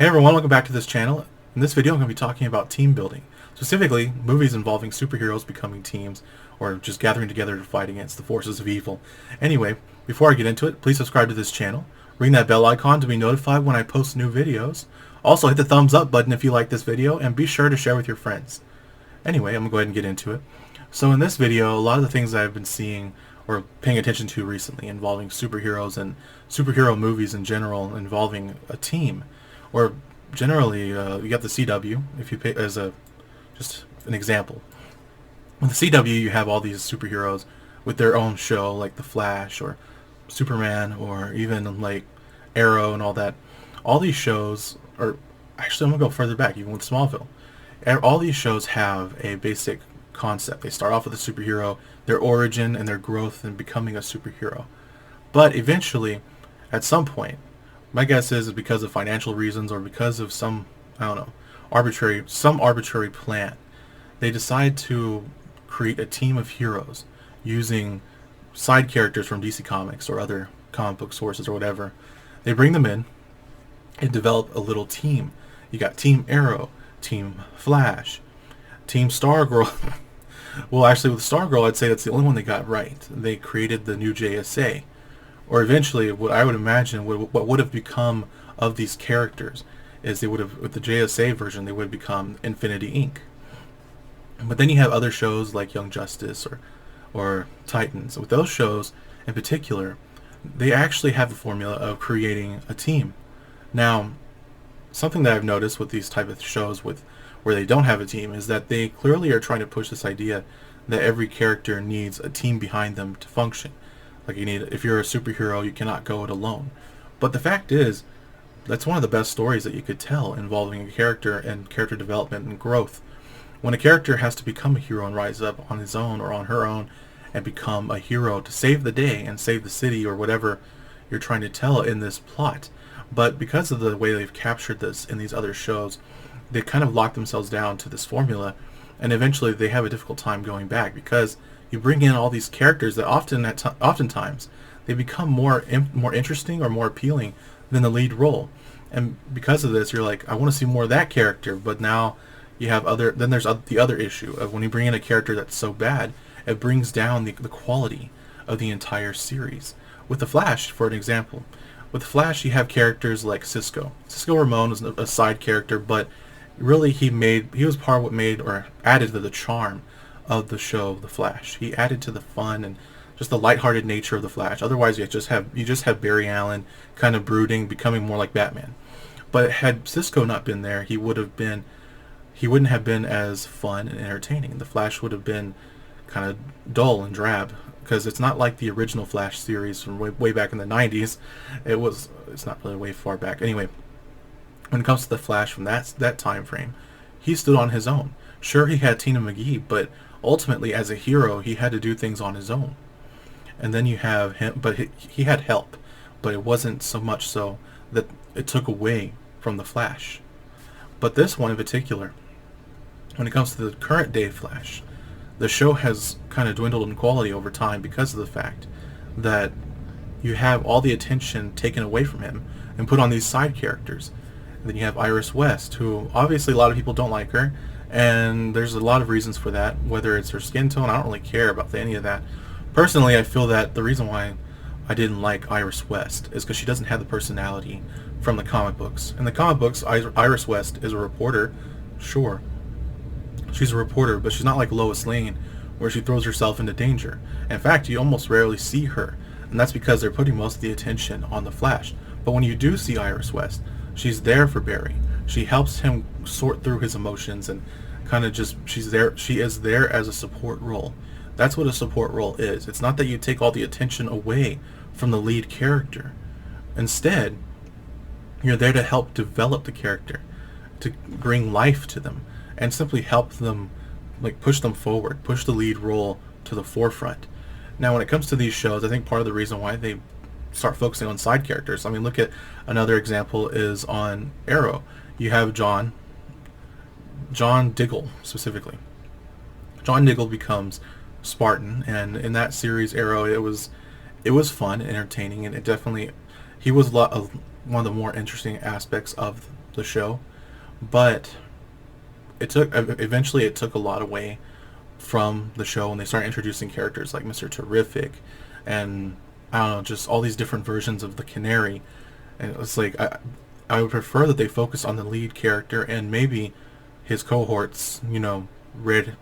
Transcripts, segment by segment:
Hey everyone, welcome back to this channel. In this video I'm going to be talking about team building, specifically movies involving superheroes becoming teams or just gathering together to fight against the forces of evil. Anyway, before I get into it, please subscribe to this channel, ring that bell icon to be notified when I post new videos. Also hit the thumbs up button if you like this video, and be sure to share with your friends. Anyway, I'm going to go ahead and get into it. So in this video, a lot of the things that I've been seeing or paying attention to recently involving superheroes and superhero movies in general involving a team. Or generally, you got the CW. If you pay as a just an example, with the CW, you have all these superheroes with their own show, like the Flash or Superman, or even like Arrow and all that. All these shows, or actually, I'm gonna go further back, even with Smallville. All these shows have a basic concept. They start off with a superhero, their origin, and their growth in becoming a superhero. But eventually, at some point, my guess is because of financial reasons or because of some, I don't know, arbitrary plan, they decide to create a team of heroes using side characters from DC Comics or other comic book sources or whatever. They bring them in and develop a little team. You got Team Arrow, Team Flash, Team Stargirl. Well, actually, with Stargirl, I'd say that's the only one they got right. They created the new JSA. Or eventually, what I would imagine, what would have become of these characters is they would have, with the JSA version, they would become Infinity Inc. But then you have other shows like Young Justice or Titans. With those shows in particular, they actually have the formula of creating a team. Now, something that I've noticed with these type of shows where they don't have a team is that they clearly are trying to push this idea that every character needs a team behind them to function. Like if you're a superhero, you cannot go it alone. But the fact is, that's one of the best stories that you could tell involving a character and character development and growth. When a character has to become a hero and rise up on his own or on her own and become a hero to save the day and save the city or whatever you're trying to tell in this plot. But because of the way they've captured this in these other shows, they kind of lock themselves down to this formula, and eventually they have a difficult time going back because you bring in all these characters that oftentimes they become more interesting or more appealing than the lead role, and because of this, you're like, I want to see more of that character. But now you have there's the other issue of when you bring in a character that's so bad, it brings down the quality of the entire series. With the Flash, for an example, with the Flash, you have characters like Cisco. Cisco Ramon was a side character, but really he was part of what made or added to the charm of the show The Flash. He added to the fun and just the lighthearted nature of The Flash. Otherwise, you just have Barry Allen kind of brooding, becoming more like Batman. But had Cisco not been there, he wouldn't have been as fun and entertaining. The Flash would have been kind of dull and drab because it's not like the original Flash series from way back in the 90s. It's not really way far back. Anyway, when it comes to the Flash from that time frame, he stood on his own. Sure, he had Tina McGee, but ultimately, as a hero, he had to do things on his own. And then you have him, but he had help, but it wasn't so much so that it took away from the Flash. But this one in particular, when it comes to the current day Flash, the show has kind of dwindled in quality over time because of the fact that you have all the attention taken away from him and put on these side characters. And then you have Iris West, who obviously a lot of people don't like her, and there's a lot of reasons for that, whether it's her skin tone. I don't really care about any of that. Personally, I feel that the reason why I didn't like Iris West is because she doesn't have the personality from the comic books. In the comic books, Iris West is a reporter. Sure, she's a reporter, but she's not like Lois Lane, where she throws herself into danger. In fact, you almost rarely see her, and that's because they're putting most of the attention on the Flash. But when you do see Iris West, she's there for Barry. She helps him sort through his emotions and kind of just, she's there. She is there as a support role. That's what a support role is. It's not that you take all the attention away from the lead character. Instead, you're there to help develop the character, to bring life to them, and simply help them, like push them forward, push the lead role to the forefront. Now, when it comes to these shows, I think part of the reason why they start focusing on side characters, I mean, look at another example is on Arrow. You have John Diggle specifically. John Diggle becomes Spartan, and in that series Arrow, it was fun and entertaining, and it definitely, he was one of the more interesting aspects of the show, but it took a lot away from the show when they started introducing characters like Mr. Terrific, and I don't know, just all these different versions of the Canary. And it's like I would prefer that they focus on the lead character and maybe his cohorts. You know, Red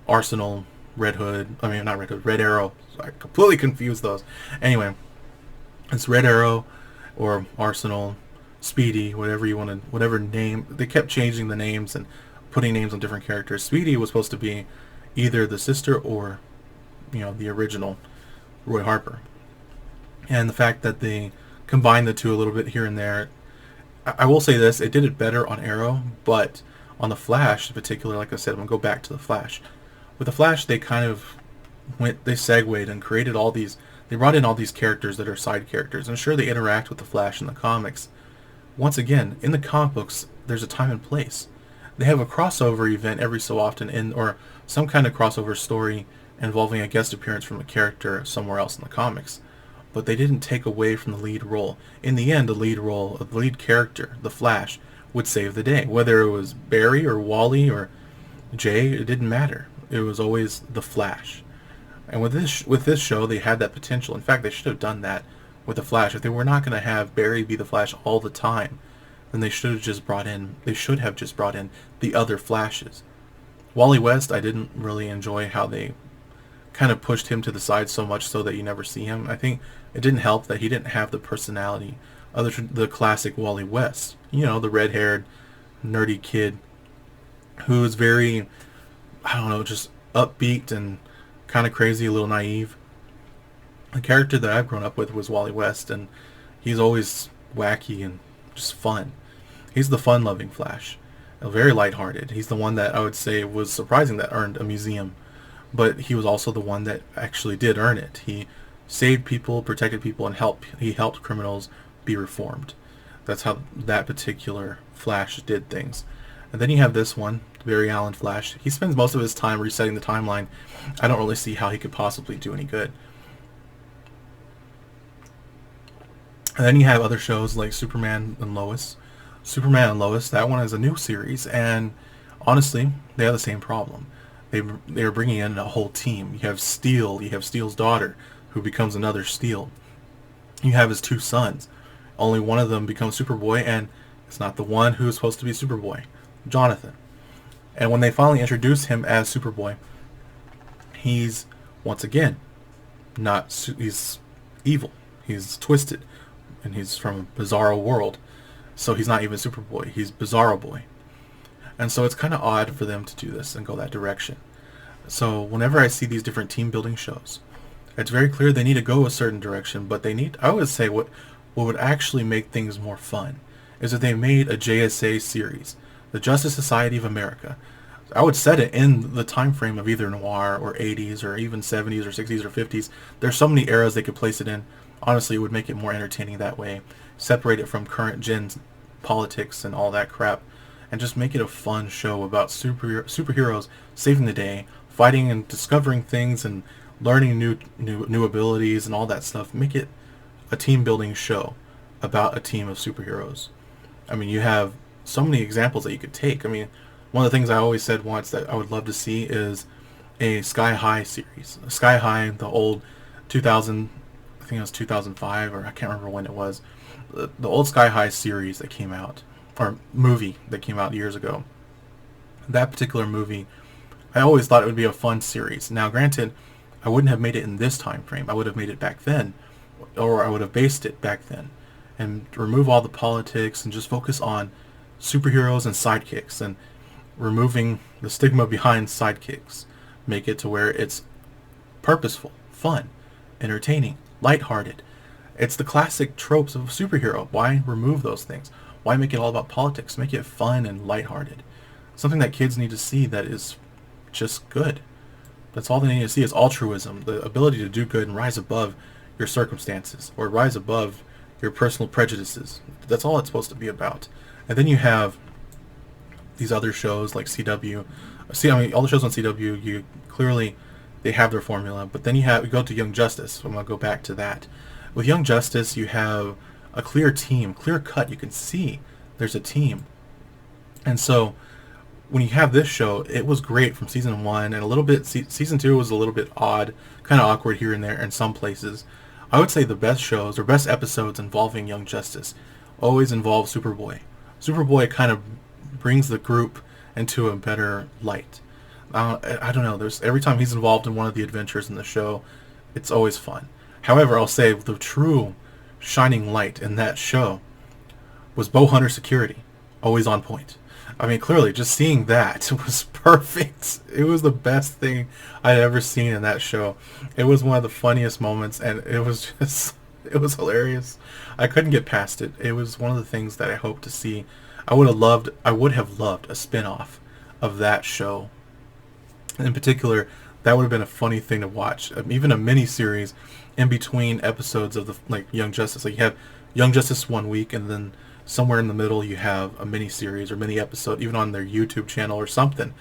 Arsenal, Red Hood. I mean, not Red Hood, Red Arrow. So I completely confused those. Anyway, it's Red Arrow or Arsenal, Speedy, whatever you want to, whatever name. They kept changing the names and putting names on different characters. Speedy was supposed to be either the sister or, the original Roy Harper. And the fact that they combined the two a little bit here and there, I will say this, it did it better on Arrow, but on the Flash in particular, like I said, I'm going to go back to the Flash. With the Flash, they kind of they segued and created all these, they brought in all these characters that are side characters. And sure, they interact with the Flash in the comics. Once again, in the comic books, there's a time and place. They have a crossover event every so often, or some kind of crossover story involving a guest appearance from a character somewhere else in the comics. But they didn't take away from the lead role. In the end, the lead character, the Flash, would save the day. Whether it was Barry or Wally or Jay, it didn't matter. It was always the Flash. And with this show, they had that potential. In fact, they should have done that with the Flash. If they were not going to have Barry be the Flash all the time, then they should have just brought in the other Flashes. Wally West, I didn't really enjoy how they kind of pushed him to the side so much so that you never see him. I think it didn't help that he didn't have the personality of the classic Wally West. The red-haired, nerdy kid who is very, I don't know, just upbeat and kind of crazy, a little naive. The character that I've grown up with was Wally West, and he's always wacky and just fun. He's the fun-loving Flash, very lighthearted. He's the one that I would say was surprising that earned a museum, but he was also the one that actually did earn it. He saved people, protected people, and he helped criminals be reformed. That's how that particular Flash did things. And then you have this one, Barry Allen Flash. He spends most of his time resetting the timeline. I don't really see how he could possibly do any good. And then you have other shows like Superman and Lois. Superman and Lois, that one is a new series, and honestly, they have the same problem. They're bringing in a whole team. You have Steel. You have Steel's daughter, who becomes another Steel. You have his two sons. Only one of them becomes Superboy, and it's not the one who is supposed to be Superboy, Jonathan. And when they finally introduce him as Superboy, he's once again he's evil. He's twisted, and he's from a bizarro world. So he's not even Superboy. He's Bizarro Boy. And so it's kind of odd for them to do this and go that direction. So whenever I see these different team building shows, it's very clear they need to go a certain direction, but I would say what would actually make things more fun is if they made a JSA series, the Justice Society of America. I would set it in the time frame of either noir or 80s or even 70s or 60s or 50s. There's so many eras they could place it in. Honestly, it would make it more entertaining that way. Separate it from current gen politics and all that crap, and just make it a fun show about superheroes saving the day, fighting and discovering things and learning new abilities and all that stuff. Make it a team building show about a team of superheroes. I mean, you have so many examples that you could take. I mean, one of the things I always said once that I would love to see is a Sky High series. Sky High, the old 2000, I think it was 2005, or I can't remember when it was. The old Sky High series that came out, or movie that came out years ago. That particular movie, I always thought it would be a fun series. Now, granted, I wouldn't have made it in this time frame. I would have made it back then, or I would have based it back then, and remove all the politics and just focus on superheroes and sidekicks, and removing the stigma behind sidekicks. Make it to where it's purposeful, fun, entertaining, lighthearted. It's the classic tropes of a superhero. Why remove those things? Why make it all about politics? Make it fun and lighthearted. Something that kids need to see that is just good. That's all they need to see is altruism, the ability to do good and rise above your circumstances, or rise above your personal prejudices. That's all it's supposed to be about. And then you have these other shows like CW. All the shows on CW, they have their formula. But then you go to Young Justice. So I'm going to go back to that. With Young Justice, you have a clear team, clear cut. You can see there's a team. And so when you have this show, it was great from season 1, and a little bit season 2 was a little bit odd, kind of awkward here and there in some places. I would say the best shows or best episodes involving Young Justice always involve Superboy. Superboy kind of brings the group into a better light. I don't know. There's every time he's involved in one of the adventures in the show, it's always fun. However, I'll say the true shining light in that show was Bowhunter Security, always on point. I mean, clearly, just seeing that was perfect. It was the best thing I'd ever seen in that show. It was one of the funniest moments, and it was just, it was hilarious. I couldn't get past it. It was one of the things that I hoped to see. I would have loved a spin-off of that show. In particular, that would have been a funny thing to watch. Even a mini-series in between episodes of the Young Justice. Like you have Young Justice 1 week, and then somewhere in the middle you have a mini-series or mini-episode, even on their YouTube channel or something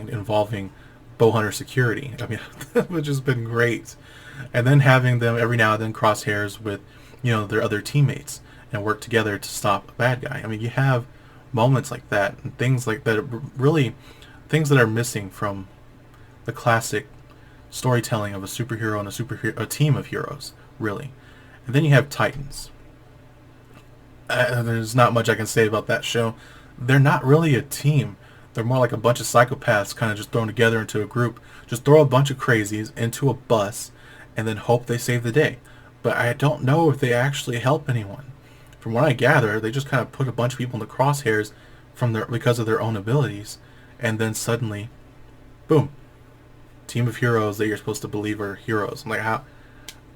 involving Bowhunter Security. I mean, that would just been great. And then having them every now and then cross hairs with, their other teammates and work together to stop a bad guy. I mean, you have moments like that and things like that, really things that are missing from the classic storytelling of a superhero and a team of heroes, really. And then you have Titans. There's not much I can say about that show. They're not really a team. They're more like a bunch of psychopaths kind of just thrown together into a group. Just throw a bunch of crazies into a bus and then hope they save the day. But I don't know if they actually help anyone. From what I gather, they just kind of put a bunch of people in the crosshairs because of their own abilities, and then suddenly, boom, team of heroes that you're supposed to believe are heroes. I'm like,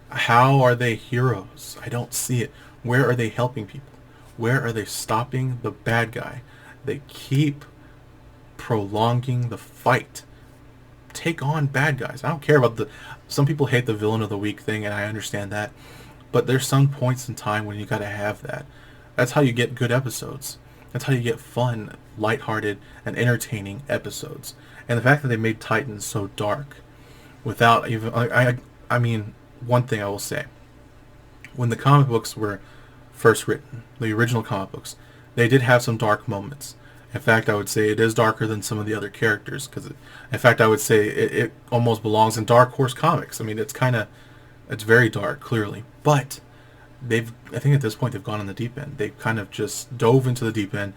how are they heroes? I don't see it. Where are they helping people? Where are they stopping the bad guy? They keep prolonging the fight. Take on bad guys. I don't care about some people hate the villain of the week thing, and I understand that. But there's some points in time when you gotta have that. That's how you get good episodes. That's how you get fun, lighthearted, and entertaining episodes. And the fact that they made Titans so dark, without even I mean, one thing I will say: when the comic books were first written, the original comic books, they did have some dark moments. In fact, I would say it is darker than some of the other characters. In fact, I would say it almost belongs in Dark Horse Comics. I mean, it's very dark, clearly. But I think at this point they've gone on the deep end. They've kind of just dove into the deep end,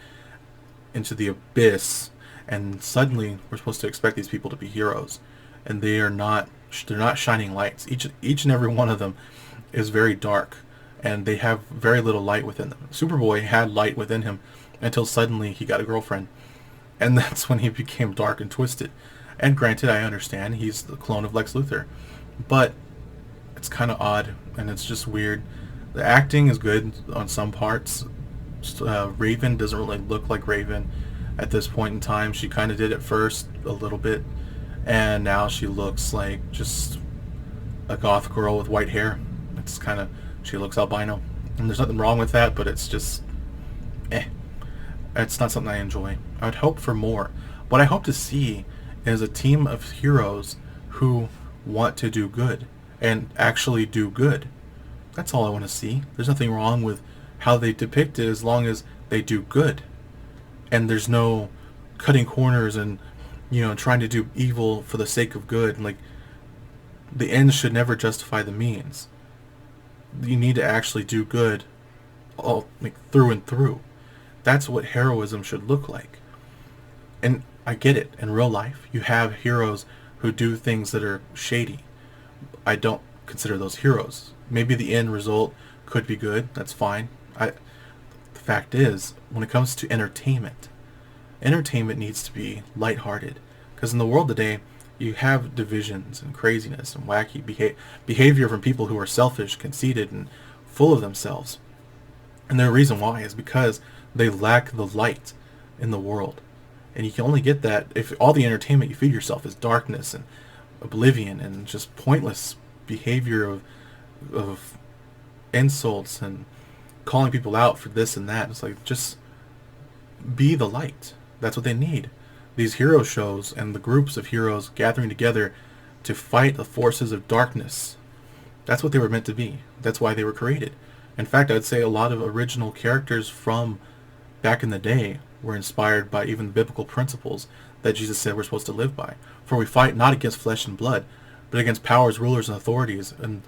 into the abyss, and suddenly we're supposed to expect these people to be heroes, and they're not shining lights. Each and every one of them is very dark, and they have very little light within them. Superboy had light within him until suddenly he got a girlfriend, and that's when he became dark and twisted. And granted, I understand he's the clone of Lex Luthor, but it's kind of odd, and it's just weird. The acting is good on some parts. Raven doesn't really look like Raven at this point in time. She kind of did at first a little bit, and now she looks like just a goth girl with white hair. She looks albino, and there's nothing wrong with that, but it's just it's not something I enjoy. I would hope for more. What I hope to see is a team of heroes who want to do good and actually do good. That's all I want to see. There's nothing wrong with how they depict it as long as they do good. And there's no cutting corners and trying to do evil for the sake of good. Like, the ends should never justify the means. You need to actually do good through and through. That's what heroism should look like. And I get it. In real life, you have heroes who do things that are shady. I don't consider those heroes. Maybe the end result could be good. That's fine. The fact is, when it comes to entertainment needs to be lighthearted. Because in the world today, you have divisions and craziness and wacky behavior from people who are selfish, conceited, and full of themselves. And the reason why is because they lack the light in the world. And you can only get that if all the entertainment you feed yourself is darkness and oblivion and just pointless behavior of insults and calling people out for this and that. It's like, just be the light. That's what they need. These hero shows and the groups of heroes gathering together to fight the forces of darkness. That's what they were meant to be. That's why they were created. In fact, I'd say a lot of original characters from back in the day were inspired by even the biblical principles that Jesus said we're supposed to live by. For we fight not against flesh and blood, but against powers, rulers, and authorities, and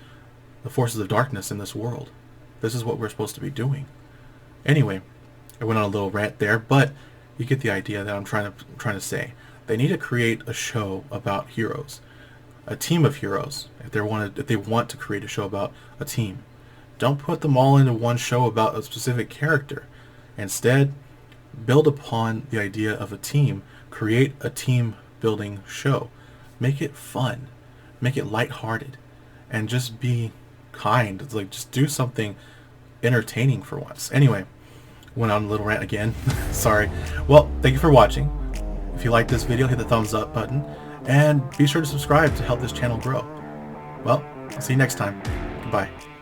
the forces of darkness in this world. This is what we're supposed to be doing. Anyway, I went on a little rant there, but you get the idea that I'm trying to say. They need to create a show about heroes, a team of heroes. If they want to create a show about a team, don't put them all into one show about a specific character. Instead, build upon the idea of a team. Create a team building show. Make it fun. Make it lighthearted, and just be kind. It's like, just do something entertaining for once. Anyway, went on a little rant again. Sorry. Well, thank you for watching. If you like this video, hit the thumbs up button, and be sure to subscribe to help this channel grow. Well, I'll see you next time. Goodbye.